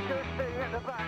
good thing at the back.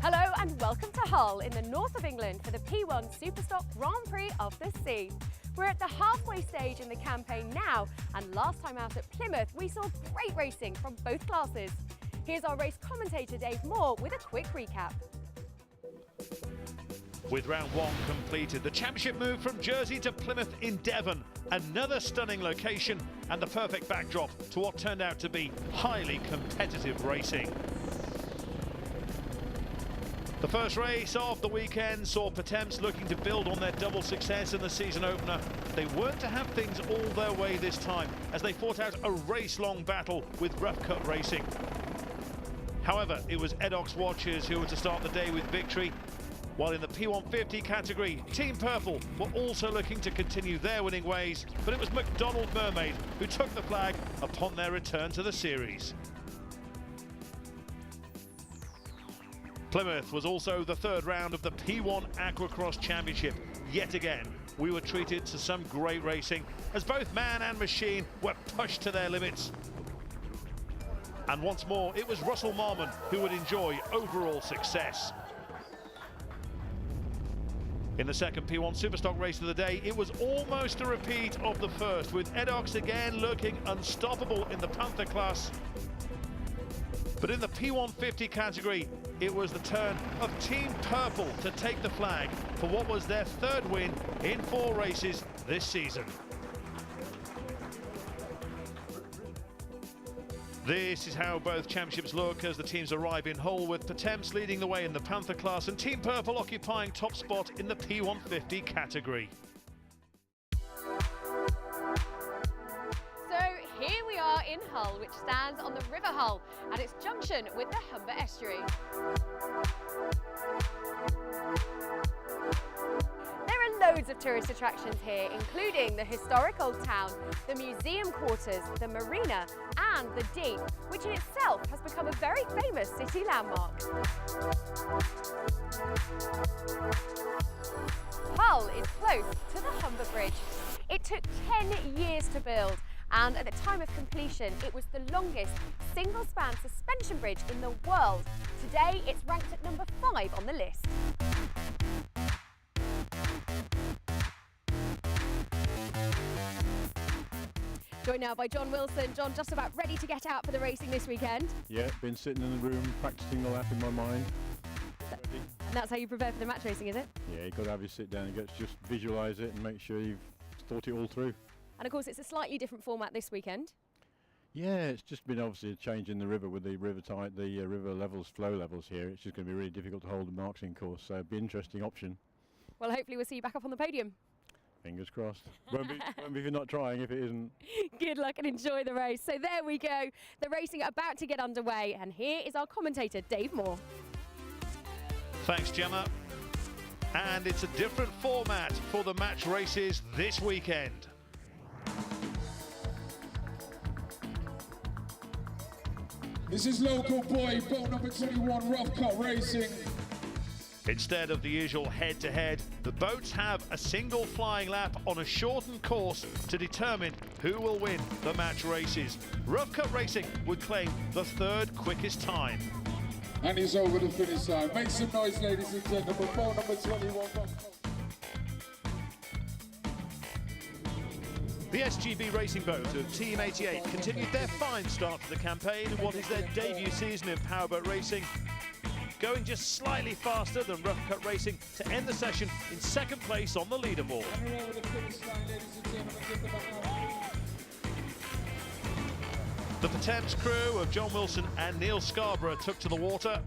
Hello and welcome to Hull in the north of England for the P1 Superstock Grand Prix of the Sea. We're at the halfway stage in the campaign now, and last time out at Plymouth we saw great racing from both classes. Here's our race commentator Dave Moore with a quick recap. With round one completed, the championship moved from Jersey to Plymouth in Devon. Another stunning location and the perfect backdrop to what turned out to be highly competitive racing. The first race of the weekend saw Potemps looking to build on their double success in the season opener. They weren't to have things all their way this time as they fought out a race-long battle with Rough Cut Racing. However, it was Edox watchers who were to start the day with victory, while in the P150 category, Team Purple were also looking to continue their winning ways, but it was McDonald Mermaid who took the flag upon their return to the series. Plymouth was also the third round of the P1 Aquacross Championship. Yet again, we were treated to some great racing as both man and machine were pushed to their limits. And once more, it was Russell Marmon who would enjoy overall success. In the second P1 Superstock race of the day, it was almost a repeat of the first, with Edox again looking unstoppable in the Panther class. But in the P150 category, it was the turn of Team Purple to take the flag for what was their third win in 4 races this season. This is how both championships look as the teams arrive in Hull, with Potemps leading the way in the Panther class and Team Purple occupying top spot in the P150 category. Here we are in Hull, which stands on the River Hull at its junction with the Humber Estuary. There are loads of tourist attractions here, including the historic Old Town, the museum quarters, the marina and the Deep, which in itself has become a very famous city landmark. Hull is close to the Humber Bridge. It took 10 years to build, and at the time of completion it was the longest single-span suspension bridge in the world. Today it's ranked at number 5 on the list. Joined now by John Wilson. John, just about ready to get out for the racing this weekend? Yeah, been sitting in the room practicing the lap in my mind. And that's how you prepare for the match racing, is it? Yeah, you've got to have your sit down and just visualise it and make sure you've thought it all through. And of course it's a slightly different format this weekend. Yeah, it's just been obviously a change in the river with the river tide, the river levels, flow levels here. It's just going to be really difficult to hold the marking course, so it'll be an interesting option. Well, hopefully we'll see you back up on the podium. Fingers crossed. won't be if you're not trying, if it isn't. Good luck and enjoy the race. So there we go. The racing about to get underway, and here is our commentator, Dave Moore. Thanks, Gemma. And it's a different format for the match races this weekend. This is local boy, boat number 21, Rough Cut Racing. Instead of the usual head-to-head, the boats have a single flying lap on a shortened course to determine who will win the match races. Rough Cut Racing would claim the 3rd quickest time. And he's over the finish line. Make some noise, ladies and gentlemen, boat number 21. The SGB racing boat of Team 88 continued their fine start to the campaign in what is their debut season in powerboat racing, going just slightly faster than Rough Cut Racing to end the session in 2nd place on the leaderboard. The Potemps crew of John Wilson and Neil Scarborough took to the water,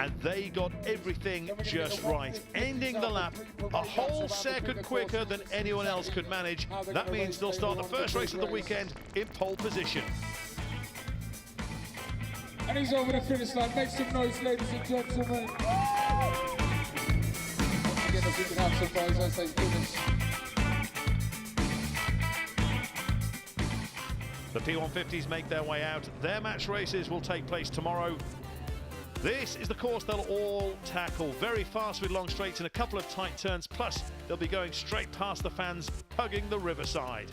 and they got everything just right, ending the lap a whole second quicker than anyone else could manage. That means they'll start the first race of the weekend in pole position. And he's over the finish line. Make some noise, ladies and gentlemen. Once again, if we can have some fires, I say goodness. The P150s make their way out. Their match races will take place tomorrow. This is the course they'll all tackle. Very fast with long straights and a couple of tight turns. Plus, they'll be going straight past the fans, hugging the riverside.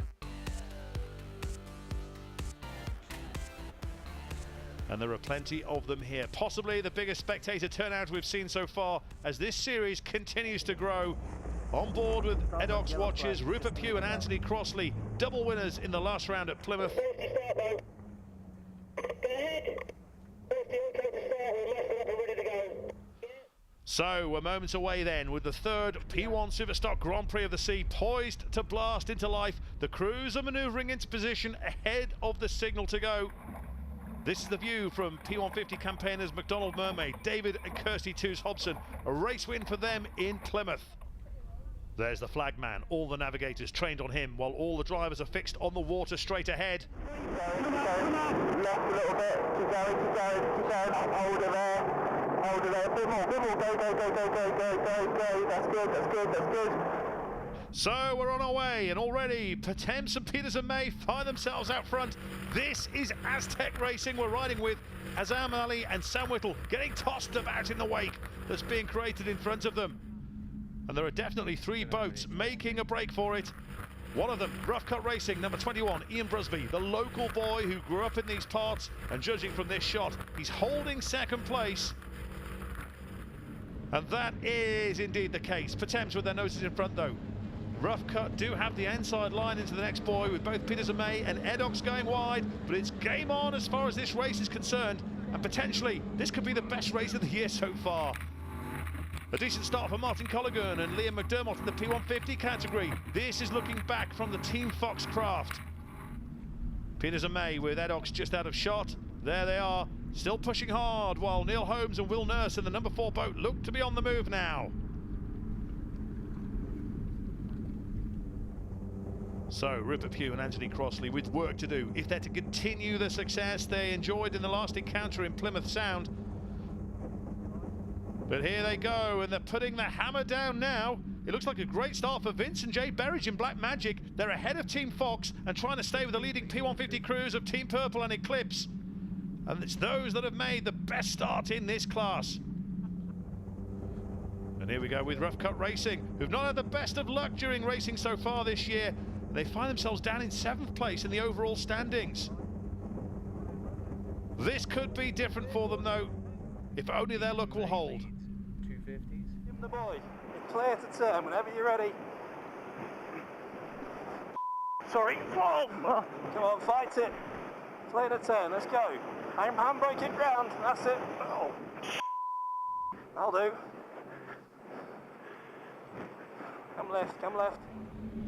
And there are plenty of them here. Possibly the biggest spectator turnout we've seen so far as this series continues to grow. On board with Edox watchers, Rupert Pugh and Anthony Crossley, double winners in the last round at Plymouth. So we're moments away then with the third P1 Superstock Grand Prix of the Sea poised to blast into life. The crews are manoeuvring into position ahead of the signal to go. This is the view from P150 campaigners McDonald Mermaid, David and Kirsty Toos Hobson. A race win for them in Plymouth. There's the flagman, all the navigators trained on him, while all the drivers are fixed on the water straight ahead. Left a little bit, keep going, hold it there, a bit more, go, that's good. So we're on our way, and already Patems and Peters and May find themselves out front. This is Aztec Racing we're riding with. Azam Ali and Sam Whittle getting tossed about in the wake that's being created in front of them. And there are definitely three boats making a break for it. One of them, Rough Cut Racing, number 21, Ian Brusby, the local boy who grew up in these parts, and judging from this shot, he's holding second place. And that is indeed the case. Patems with their noses in front though. Rough Cut do have the inside line into the next boy with both Peters and May and Edox going wide, but it's game on as far as this race is concerned, and potentially this could be the best race of the year so far. A decent start for Martin Colligan and Liam McDermott in the P150 category. This is looking back from the Team Fox craft. Peters and May with Edox just out of shot. There they are, still pushing hard, while Neil Holmes and Will Nurse in the number 4 boat look to be on the move now. So Rupert Pugh and Anthony Crossley with work to do if they're to continue the success they enjoyed in the last encounter in Plymouth Sound. But here they go, and they're putting the hammer down now. It looks like a great start for Vince and Jay Berridge in Black Magic. They're ahead of Team Fox and trying to stay with the leading P150 crews of Team Purple and Eclipse. And it's those that have made the best start in this class. And here we go with Rough Cut Racing, who've not had the best of luck during racing so far this year. They find themselves down in 7th place in the overall standings. This could be different for them though, if only their luck will hold. 250s. Give the boy. It's clear to turn whenever you're ready. Sorry. Oh. Come on, fight it. Clear the turn. Let's go. Handbrake it round. That's it. Oh. That'll do. Come left. Come left.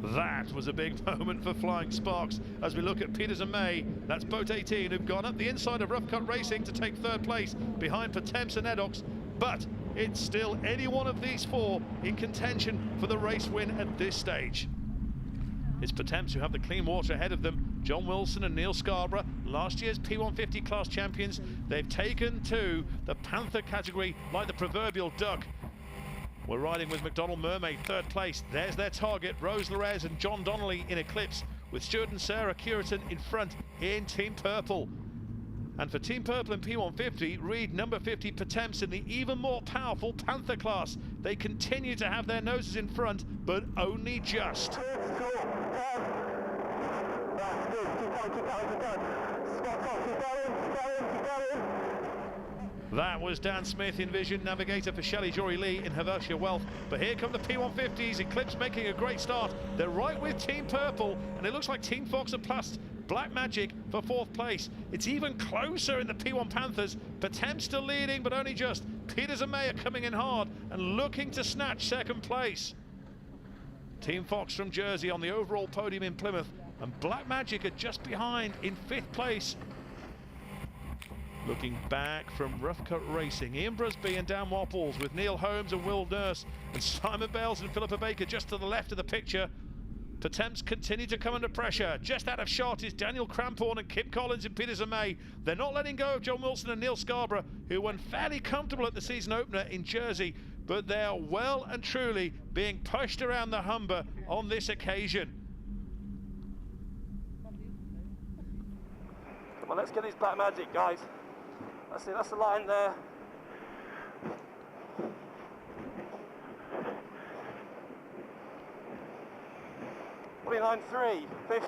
That was a big moment for Flying Sparks as we look at Peters and May. That's boat 18 who've gone up the inside of Rough Cut Racing to take 3rd place behind Patems and Edox, but it's still any one of these 4 in contention for the race win at this stage. It's Patems who have the clean water ahead of them. John Wilson and Neil Scarborough, last year's P150 class champions. They've taken to the Panther category like the proverbial duck. We're riding with McDonald Mermaid, 3rd place. There's their target, Rose Larez and John Donnelly in Eclipse, with Stuart and Sarah Curitan in front in Team Purple. And for Team Purple and P150, read number 50 Patems in the even more powerful Panther class. They continue to have their noses in front, but only just. That was Dan Smith in Vision, navigator for Shelley Jory Lee in Helvetia Wealth. But here come the P150s, Eclipse making a great start. They're right with Team Purple, and it looks like Team Fox and Plus Black Magic for 4th place. It's even closer in the P1 Panthers. Patems still leading, but only just. Peters and May are coming in hard and looking to snatch 2nd place. Team Fox from Jersey on the overall podium in Plymouth, and Black Magic are just behind in 5th place. Looking back from Rough Cut Racing, Ian Brusby and Dan Wapples with Neil Holmes and Will Nurse and Simon Bales and Philippa Baker just to the left of the picture. Attempts continue to come under pressure. Just out of shot is Daniel Cramphorn and Kim Collins and Peters and May. They're not letting go of John Wilson and Neil Scarborough, who were fairly comfortable at the season opener in Jersey, but they are well and truly being pushed around the Humber on this occasion. Come on, let's get this black magic, guys. That's it, that's the line there. Line 3, 50.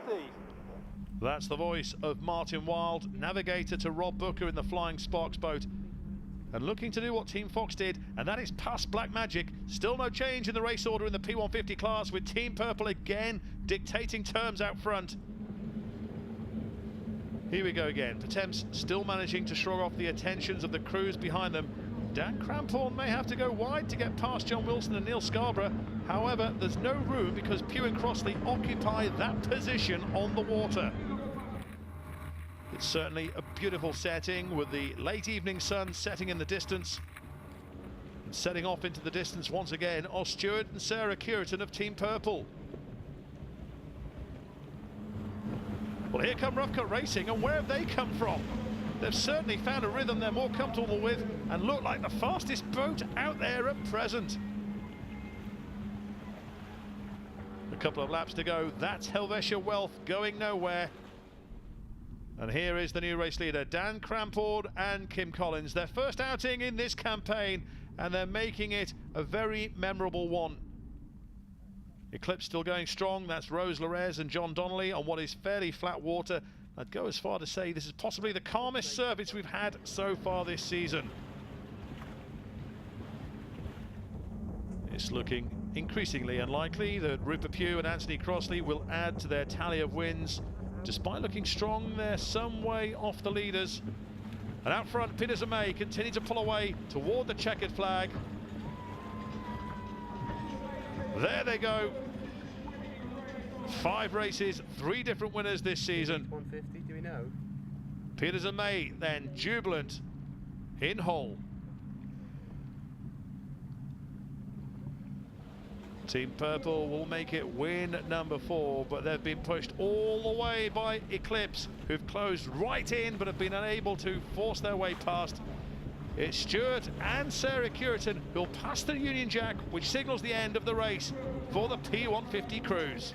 That's the voice of Martin Wild, navigator to Rob Booker in the Flying Sparks boat, and looking to do what Team Fox did, and that is pass Black Magic. Still no change in the race order in the P150 class, with Team Purple again dictating terms out front. Here we go again. Patemps still managing to shrug off the attentions of the crews behind them. Dan Cramphorn may have to go wide to get past John Wilson and Neil Scarborough. However, there's no room because Pugh and Crossley occupy that position on the water. It's certainly a beautiful setting with the late evening sun setting in the distance. And setting off into the distance once again are Stuart and Sarah Curitan of Team Purple. Well, here come Rough Cut Racing, and where have they come from? They've certainly found a rhythm they're more comfortable with and look like the fastest boat out there at present. A couple of laps to go. That's Helvetia Wealth going nowhere. And here is the new race leader, Dan Cramphorn and Kim Collins. Their first outing in this campaign, and they're making it a very memorable one. Eclipse still going strong. That's Rose Larez and John Donnelly on what is fairly flat water. I'd go as far to say this is possibly the calmest service we've had so far this season. It's looking increasingly unlikely that Rupert Pugh and Anthony Crossley will add to their tally of wins. Despite looking strong, they're some way off the leaders. And out front, Peters and May continue to pull away toward the checkered flag. There they go. 5 races, 3 different winners this season. 150, do we know? Peters and May then jubilant in Hull. Team Purple will make it win number 4, but they've been pushed all the way by Eclipse, who've closed right in but have been unable to force their way past. It's Stuart and Sarah Curitan who'll pass the Union Jack, which signals the end of the race for the P150 crews.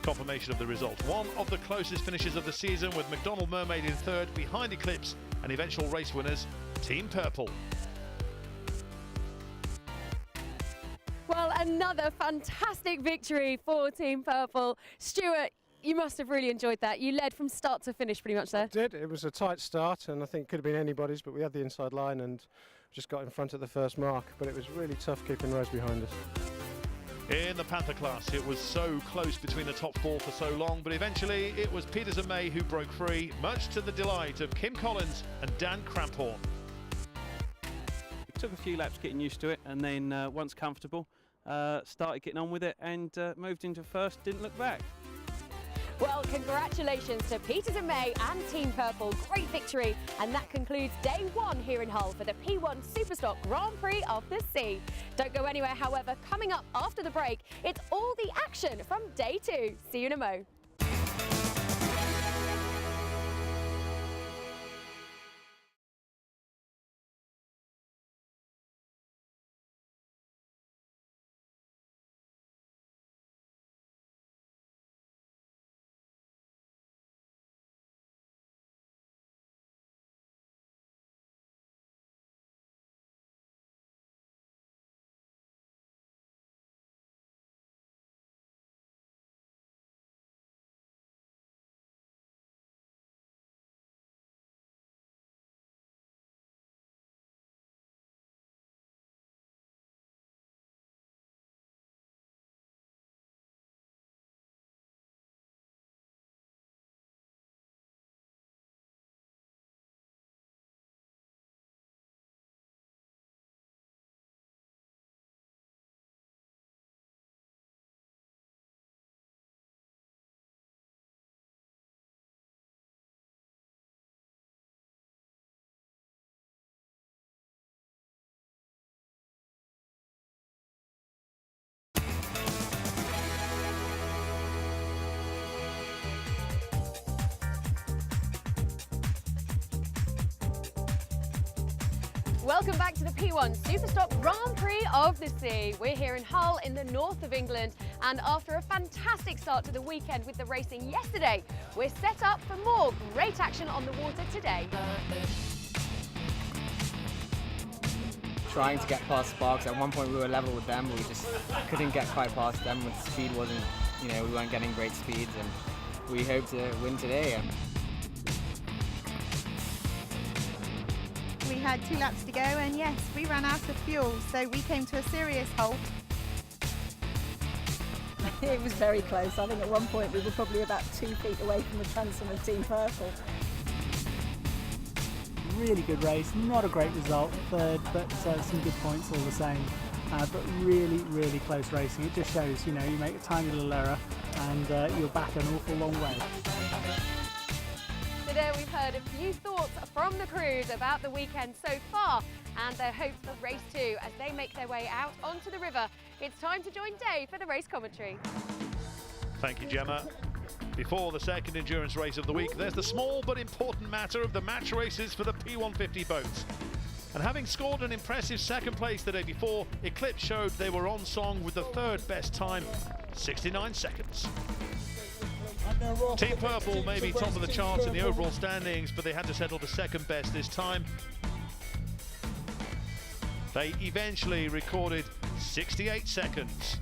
Confirmation of the result. One of the closest finishes of the season, with McDonald Mermaid in 3rd behind Eclipse, and eventual race winners, Team Purple. Well, another fantastic victory for Team Purple. Stuart, you must have really enjoyed that. You led from start to finish pretty much there. I did. It was a tight start, and I think it could have been anybody's, but we had the inside line and just got in front at the first mark. But it was really tough keeping Rose behind us. In the Panther class, it was so close between the top 4 for so long, but eventually it was Peters and May who broke free, much to the delight of Kim Collins and Dan Cramphorn. It took a few laps getting used to it, and then once comfortable, started getting on with it and moved into first, didn't look back. Well, congratulations to Peters and May and Team Purple. Great victory. And that concludes day 1 here in Hull for the P1 Superstock Grand Prix of the Sea. Don't go anywhere, however. Coming up after the break, it's all the action from day 2. See you in a mo. Welcome back to the P1 Superstock Grand Prix of the Sea. We're here in Hull in the north of England, and after a fantastic start to the weekend with the racing yesterday, we're set up for more great action on the water today. Trying to get past Sparks. At one point we were level with them, but we just couldn't get quite past them. With the speed wasn't, we weren't getting great speeds, and we hope to win today. We had 2 laps to go, and yes, we ran out of fuel, so we came to a serious halt. It was very close. I think at one point we were probably about 2 feet away from the transom of Team Purple. Really good race, not a great result, third, but some good points all the same. But really, really close racing. It just shows, you make a tiny little error and you're back an awful long way. Today we've heard a few thoughts from the crews about the weekend so far and their hopes for race 2 as they make their way out onto the river. It's time to join Dave for the race commentary. Thank you, Gemma. Before the second endurance race of the week, there's the small but important matter of the match races for the P150 boats. And having scored an impressive second place the day before, Eclipse showed they were on song with the third best time, 69 seconds. Team Purple may be top of the charts in the overall standings, but they had to settle for second best this time. They eventually recorded 68 seconds.